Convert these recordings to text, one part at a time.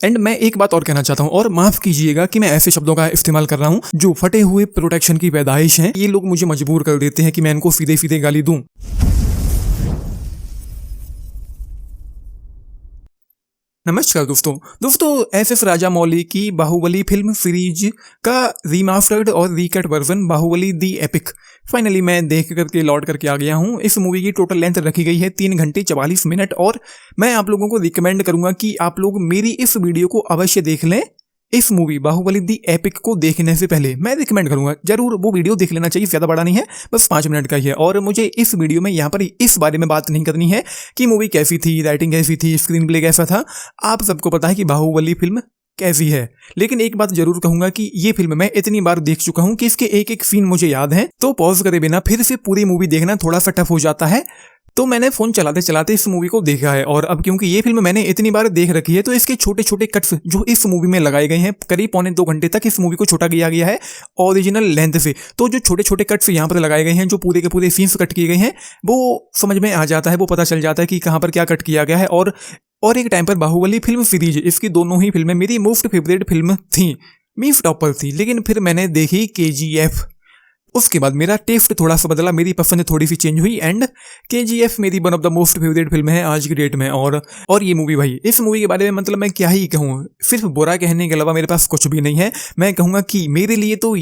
And मैं एक बात और कहना चाहता हूँ, और माफ कीजिएगा कि मैं ऐसे शब्दों का इस्तेमाल कर रहा हूँ जो फटे हुए प्रोटेक्शन की पैदाइश हैं। ये लोग मुझे मजबूर कर देते हैं कि मैं इनको सीधे सीधे गाली दूं। नमस्कार दोस्तों एसएस राजामौली की बाहुबली फिल्म सीरीज का रीमास्टर्ड और रीकट वर्जन बाहुबली दी एपिक फाइनली मैं देख करके लौट करके आ गया हूँ। इस मूवी की टोटल लेंथ रखी गई है 3 घंटे 44 मिनट और मैं आप लोगों को रिकमेंड करूंगा कि आप लोग मेरी इस वीडियो को अवश्य देख लें। इस मूवी बाहुबली दी एपिक को देखने से पहले मैं रिकमेंड करूंगा जरूर वो वीडियो देख लेना चाहिए। ज्यादा बड़ा नहीं है, बस 5 मिनट का ही है। और मुझे इस वीडियो में यहाँ पर इस बारे में बात नहीं करनी है कि मूवी कैसी थी, राइटिंग कैसी थी, स्क्रीन प्ले कैसा था। आप सबको पता है कि बाहुबली फिल्म कैसी है। लेकिन एक बात जरूर कहूंगा कि ये फिल्म मैं इतनी बार देख चुका हूं कि इसके एक एक सीन मुझे याद है, तो पॉज करे बिना फिर से पूरी मूवी देखना थोड़ा सा टफ हो जाता है। तो मैंने फोन चलाते चलाते इस मूवी को देखा है। और अब क्योंकि ये फिल्म मैंने इतनी बार देख रखी है तो इसके छोटे छोटे कट्स जो इस मूवी में लगाए गए हैं, करीब 1.25 घंटे तक इस मूवी को छोटा किया गया है ओरिजिनल लेंथ से। तो जो छोटे छोटे कट्स यहाँ पर लगाए गए हैं, जो पूरे के पूरे सीन्स कट किए गए हैं, वो समझ में आ जाता है, वो पता चल जाता है कि कहाँ पर क्या कट किया गया है। और एक टाइम पर बाहुबली फिल्म सीरीज, इसकी दोनों ही फिल्में मेरी मोस्ट फेवरेट फिल्म थी, मीन्स टॉपर थी। लेकिन फिर मैंने देखी KGF, उसके बाद मेरा टेस्ट थोड़ा सा बदला, मेरी पसंद थोड़ी सी चेंज हुई एंड KGF मेरी one of the most favourite film है आज की डेट में। और ये मूवी भाई, इस मूवी के बारे में मतलब मैं क्या ही कहूँ, सिर्फ बुरा कहने के अलावा मेरे पास कुछ भी नहीं है। मैं कहूँगा कि मेरे लिए तो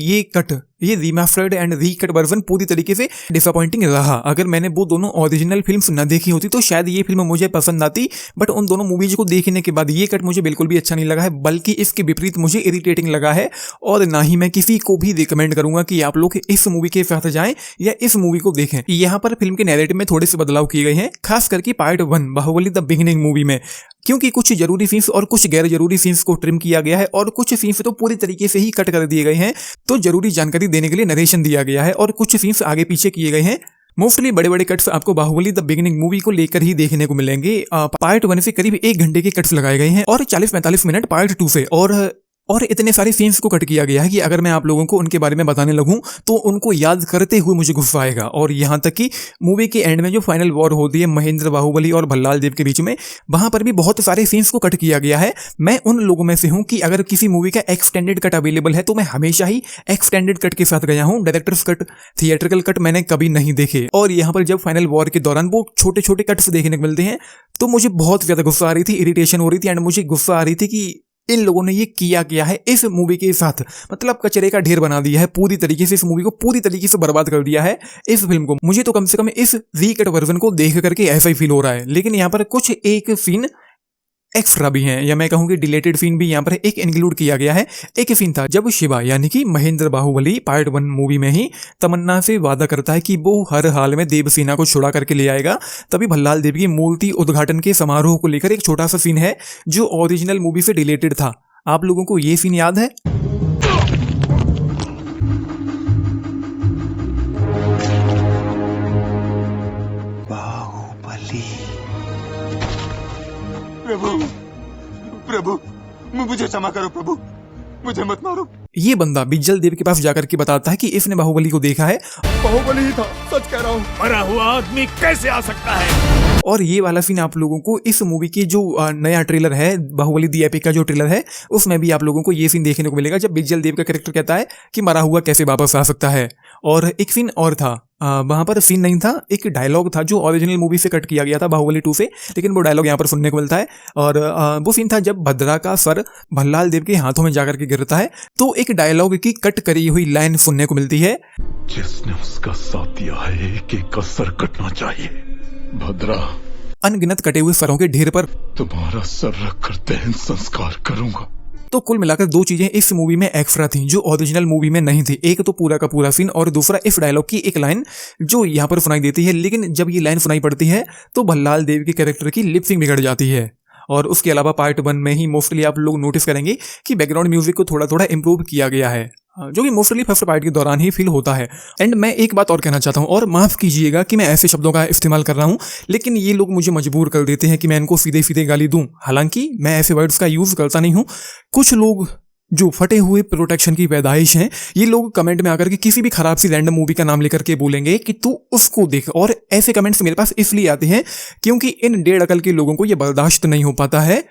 ये रीमास्टर्ड एंड रीकट वर्जन पूरी तरीके से डिसअपॉइंटिंग रहा। अगर मैंने वो दोनों ओरिजिनल फिल्म्स न देखी होती तो शायद ये फिल्म मुझे पसंद आती, बट उन दोनों मूवीज को देखने के बाद ये कट मुझे बिल्कुल भी अच्छा नहीं लगा है, बल्कि इसके विपरीत मुझे इरिटेटिंग लगा है। और ना ही मैं किसी को भी रिकमेंड करूंगा कि आप लोग इस मूवी के साथ जाएं या इस मूवी को देखें। यहाँ पर फिल्म के नैरेटिव में थोड़े से बदलाव किए गए हैं, खास करके part 1 Baahubali the beginning movie में, क्योंकि कुछ जरूरी सीन्स और कुछ गैर जरूरी सीन्स को ट्रिम किया गया है और कुछ सीन्स तो पूरी तरीके से ही कट कर दिए गए हैं। तो जरूरी जानकारी देने के लिए नरेशन दिया गया है और कुछ सीन्स आगे पीछे किए गए हैं। मोस्टली बड़े बड़े कट्स आपको बाहुबली द बिगिनिंग मूवी को लेकर ही देखने को मिलेंगे। पार्ट 1 से करीब 1 घंटे के कट्स लगाए गए हैं और 40-45 मिनट पार्ट 2 से, और इतने सारे सीन्स को कट किया गया है कि अगर मैं आप लोगों को उनके बारे में बताने लगूं तो उनको याद करते हुए मुझे गुस्सा आएगा। और यहाँ तक कि मूवी के एंड में जो फाइनल वॉर होती है महेंद्र बाहुबली और भल्लाल देव के बीच में, वहां पर भी बहुत सारे सीन्स को कट किया गया है। मैं उन लोगों में से हूं कि अगर किसी मूवी का एक्सटेंडेड कट अवेलेबल है तो मैं हमेशा ही एक्सटेंडेड कट के साथ गया हूं। डायरेक्टर्स कट, थिएट्रिकल कट मैंने कभी नहीं देखे। और यहाँ पर जब फाइनल वॉर के दौरान वो छोटे छोटे कट्स देखने को मिलते हैं तो मुझे बहुत ज्यादा गुस्सा आ रही थी, इरिटेशन हो रही थी एंड मुझे गुस्सा आ रही थी कि इन लोगों ने ये किया है इस मूवी के साथ, मतलब कचरे का ढेर बना दिया है पूरी तरीके से, इस मूवी को पूरी तरीके से बर्बाद कर दिया है इस फिल्म को। मुझे तो कम से कम इस रीकट वर्जन को देख करके ऐसा ही फील हो रहा है। लेकिन यहाँ पर कुछ एक सीन एक्स्ट्रा भी हैं, या मैं कहूँ कि डिलेटेड सीन भी यहाँ पर एक इंक्लूड किया गया है। एक सीन था जब शिवा यानी कि महेंद्र बाहुबली पार्ट 1 मूवी में ही तमन्ना से वादा करता है कि वो हर हाल में देवसेना को छुड़ा करके ले आएगा। तभी भल्लाल देव की मूर्ति उद्घाटन के समारोह को लेकर एक छोटा सा सीन है जो ओरिजिनल मूवी से डिलेटेड था। आप लोगों को ये सीन याद है? बाहुबली। प्रभु मुझे क्षमा करो प्रभु, मुझे मत मारो। ये बंदा बिज्जल देव के पास जाकर के बताता है कि इसने बाहुबली को देखा है। बाहुबली ही था, सच कह रहा हूँ। मरा हुआ आदमी कैसे आ सकता है? और ये वाला सीन आप लोगों को इस मूवी की जो नया ट्रेलर है, बाहुबली दी एपिक का जो ट्रेलर है, उसमें भी आप लोगों को ये सीन देखने को मिलेगा जब बिज्जल देव का कैरेक्टर कहता है कि मरा हुआ कैसे वापस आ सकता है। और एक सीन और था, वहां पर सीन नहीं था, एक डायलॉग था जो ओरिजिनल मूवी से कट किया गया था बाहुबली 2 से, लेकिन वो डायलॉग यहाँ पर सुनने को मिलता है। और वो सीन था जब भद्रा का सर भल्लाल देव के हाथों में जाकर के गिरता है, तो एक डायलॉग की कट करी हुई लाइन सुनने को मिलती है, जिसने उसका साथ दिया है एक एक का सर कटना चाहिए। भद्रा, अनगिनत कटे हुए सरों के ढेर पर तुम्हारा सर रख कर दहन संस्कार करूंगा। तो कुल मिलाकर 2 चीजें इस मूवी में एक्स्ट्रा थी जो ओरिजिनल मूवी में नहीं थी। एक तो पूरा का पूरा सीन और दूसरा इस डायलॉग की एक लाइन जो यहाँ पर सुनाई देती है। लेकिन जब ये लाइन सुनाई पड़ती है तो भल्लाल देव के कैरेक्टर की लिपसिंग बिगड़ जाती है। और उसके अलावा पार्ट 1 में ही मोस्टली आप लोग नोटिस करेंगे कि बैकग्राउंड म्यूजिक को थोड़ा थोड़ा इंप्रूव किया गया है, जो कि मोस्टली फर्स्ट पार्ट के दौरान ही फील होता है। एंड मैं एक बात और कहना चाहता हूँ, और माफ कीजिएगा कि मैं ऐसे शब्दों का इस्तेमाल कर रहा हूँ, लेकिन ये लोग मुझे मजबूर कर देते हैं कि मैं इनको सीधे सीधे गाली दूं। हालांकि मैं ऐसे वर्ड्स का यूज करता नहीं हूँ। कुछ लोग जो फटे हुए प्रोटेक्शन की पैदाइश हैं, ये लोग कमेंट में आकर के किसी भी खराब सी रैंडम मूवी का नाम लेकर के बोलेंगे कि तू उसको देख। और ऐसे कमेंट्स मेरे पास इसलिए आते हैं क्योंकि इन डेढ़ अकल के लोगों को ये बर्दाश्त नहीं हो पाता है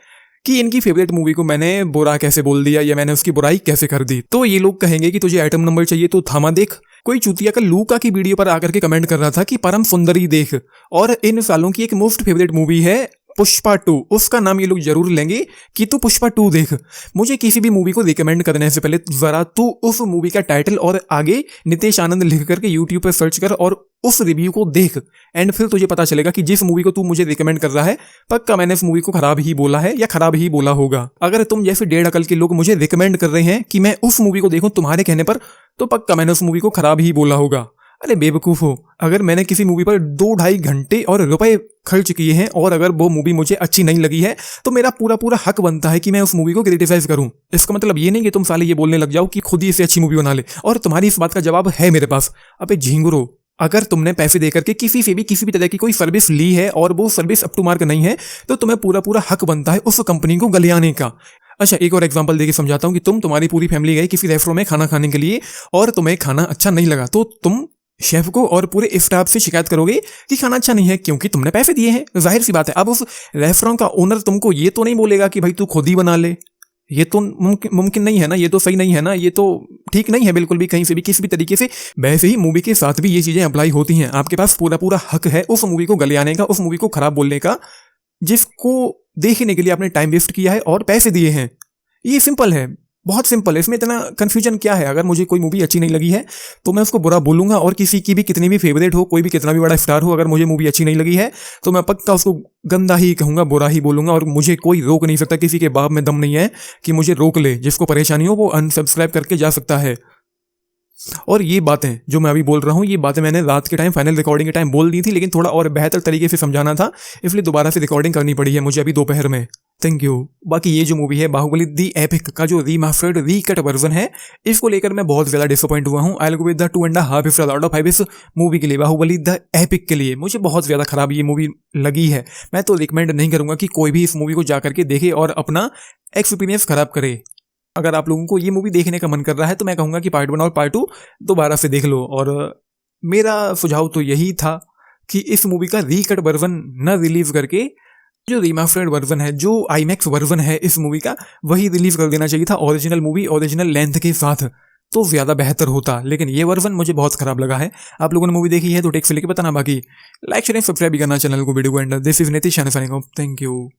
कि इनकी फेवरेट मूवी को मैंने बुरा कैसे बोल दिया या मैंने उसकी बुराई कैसे कर दी। तो ये लोग कहेंगे कि तुझे आइटम नंबर चाहिए तो थामा देख। कोई चूतिया का लूका की वीडियो पर आकर के कमेंट कर रहा था कि परम सुंदरी देख, और इन सालों की एक मोस्ट फेवरेट मूवी है पुष्पा 2, उसका नाम ये लोग जरूर लेंगे कि तू पुष्पा 2 देख। मुझे किसी भी मूवी को रिकमेंड करने से पहले जरा तू उस मूवी का टाइटल और आगे नितेश आनंद लिख करके यूट्यूब पर सर्च कर और उस रिव्यू को देख, एंड फिर तुझे पता चलेगा कि जिस मूवी को तू मुझे रिकमेंड कर रहा है पक्का मैंने इस मूवी को खराब ही बोला है या खराब ही बोला होगा। अगर तुम जैसे 1.5 अकल के लोग मुझे रिकमेंड कर रहे हैं कि मैं उस मूवी को देखूं तुम्हारे कहने पर, तो पक्का मैंने उस मूवी को खराब ही बोला होगा। अरे बेवकूफ हो, अगर मैंने किसी मूवी पर 2-2.5 घंटे और रुपए खर्च किए हैं और अगर वो मूवी मुझे अच्छी नहीं लगी है तो मेरा पूरा हक बनता है कि मैं उस मूवी को क्रिटिसाइज करूं। इसका मतलब ये नहीं कि तुम साले ये बोलने लग जाओ कि खुद ही इसे अच्छी मूवी बना ले, और तुम्हारी इस बात का जवाब है मेरे पास। अबे झिंगुरो, अगर तुमने पैसे देकर के किसी से भी किसी भी तरह की कोई सर्विस ली है और वो सर्विस अप टू मार्क नहीं है तो तुम्हें पूरा हक बनता है उस कंपनी को गलियाने का। अच्छा, एक और एग्जांपल देके समझाता हूं कि तुम्हारी पूरी फैमिली गई किसी रेस्टोरेंट में खाना खाने के लिए और तुम्हें खाना अच्छा नहीं लगा, तो तुम शेफ को और पूरे स्टाफ से शिकायत करोगे कि खाना अच्छा नहीं है, क्योंकि तुमने पैसे दिए हैं। जाहिर सी बात है। अब उस रेस्टोरेंट का ओनर तुमको ये तो नहीं बोलेगा कि भाई तू खुद ही बना ले, ये तो मुमकिन नहीं है ना, ये तो सही नहीं है ना, ये तो ठीक नहीं है बिल्कुल भी, कहीं से भी किसी भी तरीके से। वैसे ही मूवी के साथ भी ये चीजें अप्लाई होती हैं। आपके पास पूरा हक है उस मूवी को गलियाने का, उस मूवी को खराब बोलने का, जिसको देखने के लिए आपने टाइम वेस्ट किया है और पैसे दिए हैं। ये सिंपल है, बहुत सिंपल है, इसमें इतना कंफ्यूजन क्या है। अगर मुझे कोई मूवी अच्छी नहीं लगी है तो मैं उसको बुरा बोलूंगा, और किसी की भी कितनी भी फेवरेट हो, कोई भी कितना भी बड़ा स्टार हो, अगर मुझे मूवी अच्छी नहीं लगी है तो मैं पक्का उसको गंदा ही कहूंगा, बुरा ही बोलूंगा, और मुझे कोई रोक नहीं सकता। किसी के बाप में दम नहीं है कि मुझे रोक ले। जिसको परेशानी हो वो अनसब्सक्राइब करके जा सकता है। और ये बातें जो मैं अभी बोल रहा हूँ, ये बातें मैंने रात के टाइम फाइनल रिकॉर्डिंग के टाइम बोल दी थी, लेकिन थोड़ा और बेहतर तरीके से समझाना था, इसलिए दोबारा से रिकॉर्डिंग करनी पड़ी है मुझे अभी दोपहर में। Thank you. बाकी ये जो मूवी है बाहुबली दी एपिक का जो रीमास्टर्ड रीकट वर्जन है, इसको लेकर मैं बहुत ज्यादा डिसअपॉइंट हुआ हूँ। I will go with the 2.5 star out of 5 इस मूवी के लिए, बाहुबली द एपिक के लिए। मुझे बहुत ज्यादा खराब ये मूवी लगी है। मैं तो रिकमेंड नहीं करूंगा कि कोई भी इस मूवी को जाकर के देखे और अपना एक्सपीरियंस खराब करे। अगर आप लोगों को ये मूवी देखने का मन कर रहा है तो मैं कहूंगा कि पार्ट 1 और पार्ट 2 दोबारा से देख लो। और मेरा सुझाव तो यही था कि इस मूवी का रीकट वर्जन न रिलीज करके जो रीमास्टर्ड वर्जन है, जो आईमैक्स वर्जन है इस मूवी का, वही रिलीज कर देना चाहिए था ओरिजिनल मूवी ओरिजिनल लेंथ के साथ, तो ज्यादा बेहतर होता। लेकिन ये वर्जन मुझे बहुत खराब लगा है। आप लोगों ने मूवी देखी है तो टेक्स्ट लिख के बताना। बाकी लाइक शेयर सब्सक्राइब भी करना चैनल को, वीडियो को and this is Nitish signing off. Thank you.